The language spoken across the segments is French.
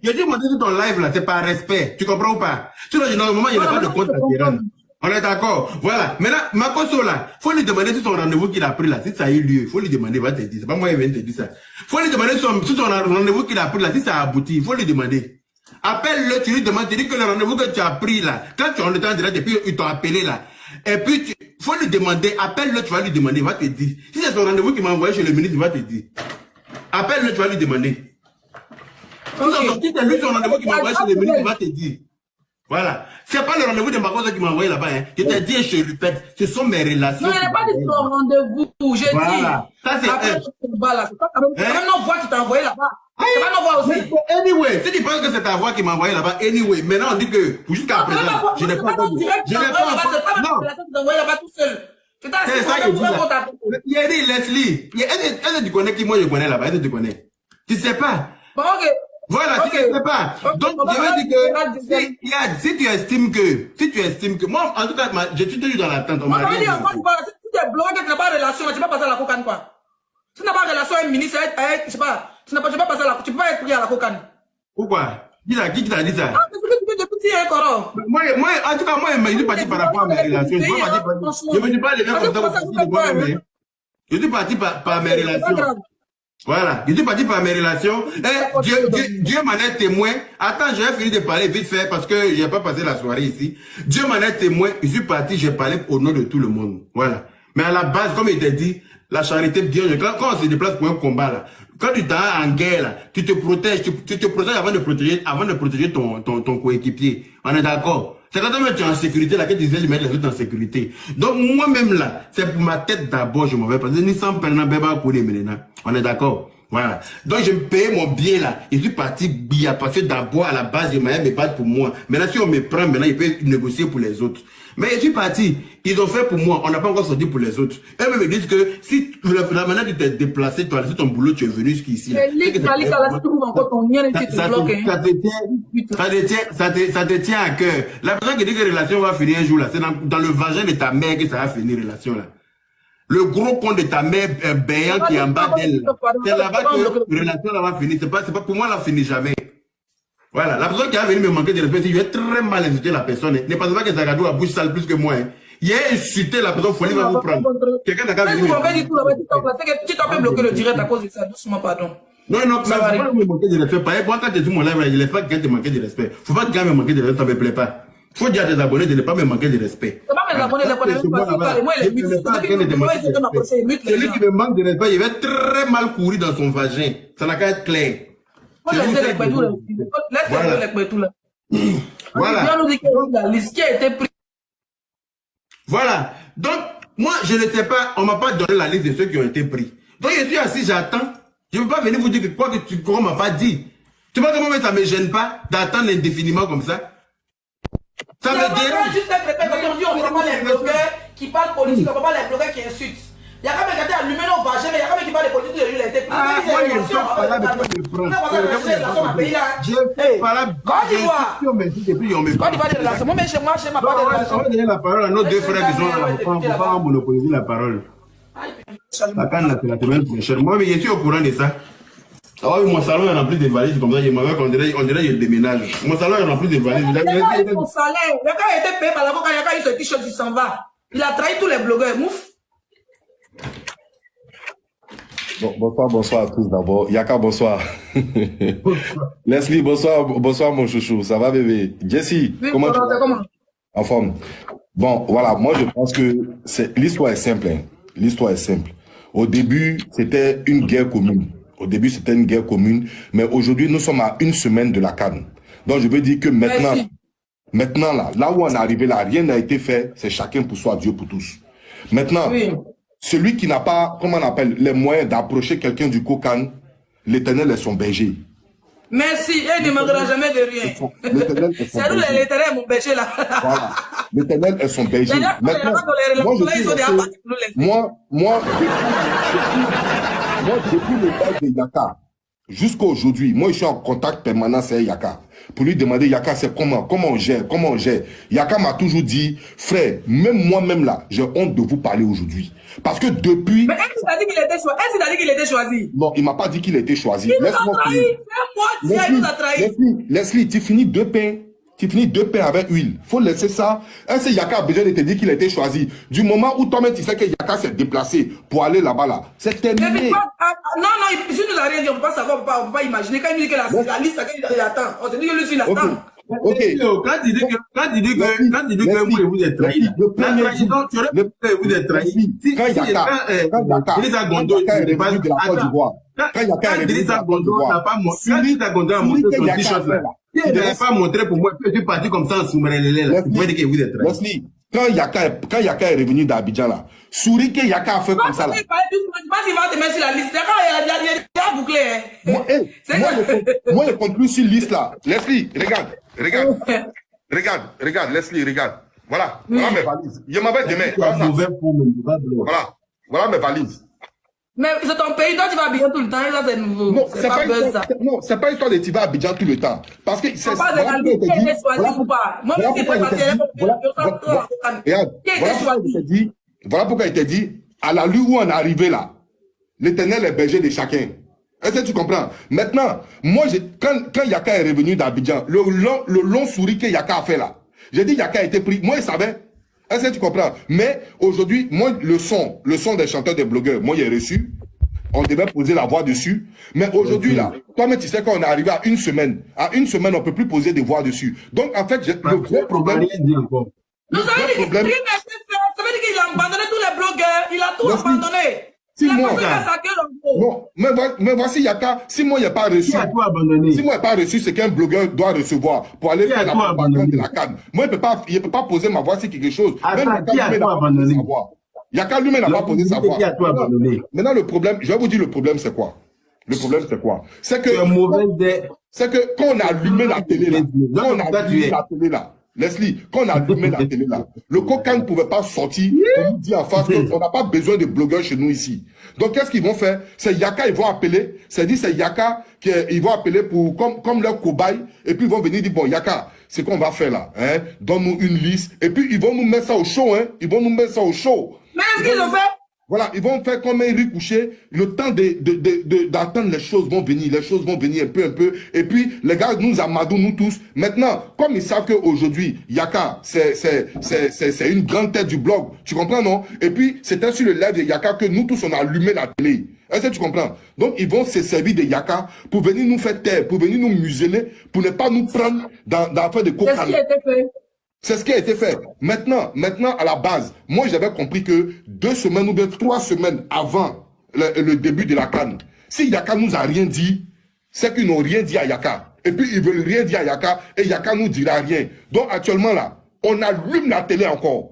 Je dis, mon Dieu, ton live là, c'est par respect. Tu comprends ou pas? Sinon, normalement, il n'y a pas de compte à tirer. On est d'accord. Voilà. Maintenant, Makoso là, faut lui demander si son rendez-vous qu'il a pris là, si ça a eu lieu. Faut lui demander, va te dire. C'est pas moi qui viens de te dire ça. Faut lui demander si son rendez-vous qu'il a pris là, si ça a abouti. Faut lui demander. Appelle-le, tu lui demandes, tu dis que le rendez-vous que tu as pris là, quand tu es en état direct et puis ils t'ont appelé là, et puis faut lui demander, appelle-le, tu vas lui demander, il va te dire. Si c'est son rendez-vous qui m'a envoyé chez le ministre, il va te dire. Appelle-le, tu vas lui demander. Si c'est lui son rendez-vous qui m'a envoyé chez le ministre, il va te dire. Voilà. C'est pas le rendez-vous de Makosa qui m'a envoyé là-bas. Hein. Je t'ai dit et je répète, ce sont mes relations. Non, il n'y a pas de son rendez-vous. J'ai voilà. dit. Ça, c'est c'est pas notre voix qui t'a envoyé là-bas. C'est pas notre voix aussi. Anyway, si tu penses que c'est ta voix qui m'a envoyé là-bas, anyway, maintenant on dit que jusqu'à présent, je n'ai pas entendu. Je n'ai pas envoyé là-bas tout seul. C'est ça que je dis. Yeri, Leslie, est-ce que tu connais qui moi je connais là-bas? Est-ce que tu connais? Tu sais pas. Bon, ok. Voilà, tu ne sais pas. Donc, je veux dire que si tu estimes que, moi, en tout cas, je suis toujours dans l'attente. On m'a dit, si tu es bloqué, tu n'as pas de relation, tu ne vas pas passer à la cocaïne, quoi. Si tu n'as pas de relation avec un ministre, je sais pas, tu ne peux pas passer à la cocaïne, tu ne peux pas être pris à la cocaïne. Pourquoi? Qui t'a dit ça? Ah, mais c'est que tu es petit, hein, Coro. Moi, en tout cas, moi, je ne dis pas par rapport à mes relations. Je ne me dis pas les gens comme ça. Je suis parti par mes relations. Voilà, je suis parti par mes relations. Dieu m'en est témoin. Attends, j'ai fini de parler vite fait parce que je n'ai pas passé la soirée ici. Dieu m'en est témoin. Je suis parti, j'ai parlé au nom de tout le monde. Voilà. Mais à la base, comme il t'a dit, la charité, Dieu, quand on se déplace pour un combat, là, quand tu t'as en guerre, là, tu te protèges, tu te protèges avant de protéger ton coéquipier. On est d'accord? C'est quand tu es en sécurité là que tu essaies de mettre les autres en sécurité. Donc moi-même là, c'est pour ma tête d'abord, je m'en vais parce que ni sans peine, on est d'accord? Voilà. Donc je me payais mon billet là. Je suis parti bien parce que d'abord à la base, je m'avais me battre pour moi. Maintenant si on me prend, maintenant il peut négocier pour les autres. Mais je suis parti. Ils ont fait pour moi. On n'a pas encore sorti pour les autres. Eux me disent que si la manière de te déplacer, tu as laissé ton boulot, tu es venu jusqu'ici. Ça te tient à cœur. La personne qui dit que la relation va finir un jour là, c'est dans le vagin de ta mère que ça va finir relation là. Le gros con de ta mère béant qui est en bas d'elle. C'est là-bas que la relation là va finir. C'est pas pour moi, elle ne finit jamais. Voilà, la personne qui a venu me manquer de respect, je vais très mal insulter la personne. Ne pensez pas que Zagadou a bouche sale plus que moi. Hein. Il a insulté la personne, Folie va vous prendre. Quelqu'un n'a qu'à venir. Tu t'as fait bloquer le direct à cause de ça, doucement, pardon. Non, ça va pas me manquer de respect. Par exemple, quand tu dis mon live, je ne laisse pas quelqu'un te manquer de respect. Faut pas que quelqu'un me manque de respect, ça ne me plaît pas. Faut dire à tes abonnés de ne pas me manquer de respect. C'est pas mes abonnés, les abonnés, moi, il est mute. Celui qui me manque de respect, il va très mal courir dans son vagin. Ça n'a qu'à être clair. Voilà. Voilà. Donc, moi, je ne sais pas, on ne m'a pas donné la liste de ceux qui ont été pris. Donc, je suis assis, j'attends. Je ne peux pas venir vous dire que quoi que qu'on ne m'a pas dit. Tu vois que moi, ça ne me gêne pas d'attendre indéfiniment comme ça. Ça me dérange. Juste on dit, on ne prend pas les blogueurs qui parlent politique, on ne prend pas les blogueurs qui insultent. Il y a quand même quelqu'un allumé nos vagins, mais il y a quand même qui parle de politique, il a été pris. La parole à nos deux frères qui sont là, on ne peut pas monopoliser la parole. Moi, je suis au courant de ça. Ah oui, mon salon est rempli de valises comme ça, on dirait que je déménage. Mon salon est rempli de valises. Son salaire, le gars a été payé par l'avocat, il a eu ce t-shirt, il s'en va. Il a trahi tous les blogueurs, mouf. Bon, bonsoir à tous d'abord. Yaka, bonsoir. Leslie, bonsoir mon chouchou. Ça va bébé? Jessie, oui, comment tu vas? En forme. Bon, voilà, moi je pense que l'histoire est simple. Hein. L'histoire est simple. Au début, c'était une guerre commune. Mais aujourd'hui, nous sommes à une semaine de la CAN. Donc je veux dire que maintenant là où on est arrivé là, rien n'a été fait, c'est chacun pour soi, Dieu pour tous. Maintenant, oui. Celui qui n'a pas, comment on appelle, les moyens d'approcher quelqu'un du Kokan, l'Éternel est son berger. Merci, et il ne manquera jamais de rien. C'est nous l'Éternel, mon berger là. Voilà. L'Éternel est son berger. Maintenant, moi, depuis le temps de Yaka, jusqu'à aujourd'hui, moi je suis en contact permanent avec Yaka. Pour lui demander, Yaka, c'est comment on gère. Yaka m'a toujours dit, frère, même moi-même là, j'ai honte de vous parler aujourd'hui. Parce que depuis... Mais est-ce qu'il a dit qu'il était choisi? Non, il m'a pas dit qu'il était choisi. Laisse-moi finir. moitié, il nous a trahi. Leslie, tu finis 2 pains. Tu finis 2 pains avec huile. Faut laisser ça. Est-ce que Yaka a besoin de te dire qu'il a été choisi? Du moment où toi-même tu sais que Yaka s'est déplacé pour aller là-bas, là, c'est terminé. Non, il nous a rien dit. On ne peut pas savoir, on ne peut pas imaginer. Quand il dit que la liste, il attend. On se dit que lui, il attend. Ok. Quand il dit que vous êtes trahi, la trahison, tu aurais pu vous êtes trahi. Quand Yaka est revenu de la Côte d'Ivoire, quand Yaka est revenu de la Côte d'Ivoire, quand Idrissa Gondou a montré son t-shirt là, il n'avait pas montré pour moi, puis tu es parti comme ça en sous-marine là. Vous pouvez dire que vous êtes trahi. Leslie, quand Yaka est revenu d'Abidjan là, souris que Yaka a fait comme ça là. Je ne sais pas s'il va te mettre sur la liste. Il a déjà bouclé. Moi, je compte plus sur liste là. Leslie, regarde, Leslie, regarde. Voilà mes valises. Je m'avais demain. Voilà mes valises. Mais c'est ton pays, toi tu vas à Abidjan tout le temps, et ça c'est nouveau. Non, c'est pas histoire de tu vas à Abidjan tout le temps. Parce que c'est pas de la liste qui a été choisi ou pas. Moi, je sais pas. Voilà pourquoi il t'a dit, à la lutte où on est arrivé là, l'Éternel est berger de chacun. Est-ce que tu comprends? Maintenant, moi, quand Yaka est revenu d'Abidjan, le long sourire que Yaka a fait là, j'ai dit Yaka a été pris. Moi, il savait. Est-ce que tu comprends? Mais aujourd'hui, moi, le son des chanteurs, des blogueurs, moi, j'ai reçu. On devait poser la voix dessus. Mais aujourd'hui, là, toi-même, tu sais qu'on est arrivé à une semaine. À une semaine, on ne peut plus poser des voix dessus. Donc, en fait, le vrai problème. Nous savons dire qu'il a abandonné tous les blogueurs. Il a tout abandonné. Non, mais voici Yaka, si moi il n'y a pas reçu, c'est qu'un blogueur doit recevoir pour aller faire la propagande de la canne. Moi, il ne peut pas poser ma voix sur quelque chose. Yaka lui-même n'a pas posé sa voix. Maintenant, le problème, je vais vous dire le problème, c'est quoi? Le problème, c'est quoi? C'est que quand on a allumé la télé là, Leslie, quand on a allumé la télé là, le coca ne pouvait pas sortir pour nous dire en face qu'on n'a pas besoin de blogueurs chez nous ici. Donc qu'est-ce qu'ils vont faire? C'est Yaka, ils vont appeler, c'est Yaka qu'ils vont appeler pour comme leur cobaye, et puis ils vont venir dire bon Yaka, c'est qu'on va faire là, hein? Donne-nous une liste, et puis ils vont nous mettre ça au show, hein? Ils vont nous mettre ça au show. Mais est-ce qu'ils ont fait? Voilà, ils vont faire comme un riz couché, le temps d'attendre les choses vont venir un peu, et puis les gars nous amadouent, nous tous. Maintenant, comme ils savent qu'aujourd'hui, Yaka, c'est une grande tête du blog, tu comprends non? Et puis, c'était sur le live de Yaka que nous tous on a allumé la télé. Est-ce que tu comprends? Donc, ils vont se servir de Yaka pour venir nous faire taire, pour venir nous museler, pour ne pas nous prendre dans l'affaire de cocaïne. C'est ce qui a été fait. C'est ce qui a été fait. Maintenant, à la base, moi, j'avais compris que 2 semaines ou bien 3 semaines avant le début de la CAN, si Yaka nous a rien dit, c'est qu'ils n'ont rien dit à Yaka. Et puis, ils veulent rien dire à Yaka, et Yaka nous dira rien. Donc, actuellement, là, on allume la télé encore.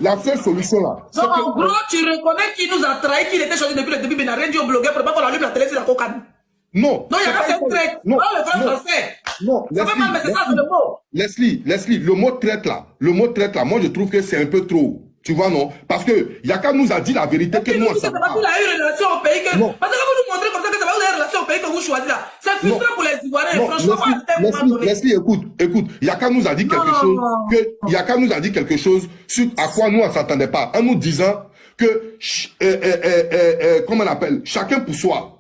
La seule solution, là... Donc, en gros, tu reconnais qu'il nous a trahi, qu'il était choisi depuis le début, mais il n'a rien dit au blogueur pour pas qu'on allume la télé sur la cocaïne. Non. Non, Yaka, c'est un traite. Non, le vrai français. Non, ça fait mal, mais c'est ça, c'est le mot. Leslie, le mot traite là, moi je trouve que c'est un peu trop. Tu vois, non? Parce que Yaka nous a dit la vérité que nous, on s'en va. Parce qu'il a eu une relation au pays que... Non. Parce que vous nous montrez comme ça que ça va vous avoir une relation au pays que vous choisissez là. C'est frustrant pour les Ivoiriens. Franchement, Leslie, écoute. Yaka nous a dit quelque chose sur à quoi nous, on ne s'attendait pas. En nous disant que, comment on appelle? Chacun pour soi.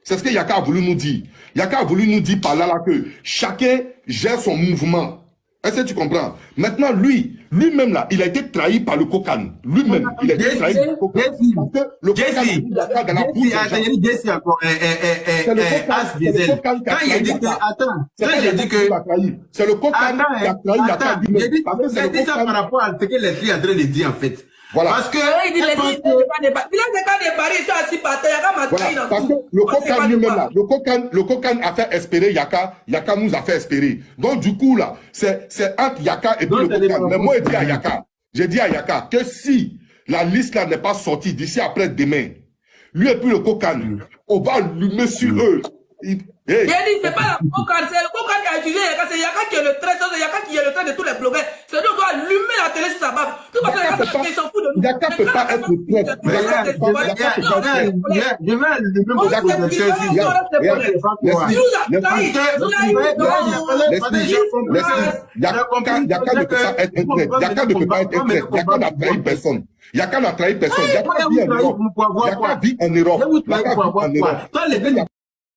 C'est ce que Yaka a voulu nous dire. Yaka a voulu nous dire par là que chacun gère son mouvement. Est-ce que tu comprends? Maintenant, lui-même là, il a été trahi par le cocaïne. Lui-même, il a été trahi par le cocaïne. Le cocaïne dans la bouche. Jesse encore, As Diesel. Quand il a dit que, attends, quand il a dit que, c'est le cocaïne qui a trahi Yaka lui-même. J'ai dit ça par rapport à ce que les filles sont en train de dire en fait. Voilà. Parce que il dit les filles ne pas débattre. Il a des cas de Paris, ils sont assis par terre. Voilà. Parce que le cocaïne lui-même là, le cocaïne a fait espérer Yaka nous a fait espérer. Donc du coup là, c'est entre Yaka et puis le cocaïne. Mais moi j'ai dit à Yaka que si la liste là n'est pas sortie d'ici après demain, lui et puis le cocaïne, on va allumer sur eux. J'ai dit, c'est pas la cocaïne, c'est le cocaïne qui a utilisé Yaka, c'est Yaka qui est le trait, c'est Yaka qui est le trait de tous les blogueurs. C'est lui qui doit allumer la télé sur sa barbe. Tout parce que Yaka s'en fout de nous. Yaka peut pas être le trait. Je vais allumer mon protection Yaka ne peut pas être un trait. Yaka ne peut pas être un trait. Yaka n'a trahi personne. Yaka n'a trahi personne. Yaka vit en Europe. Yaka vit en Europe.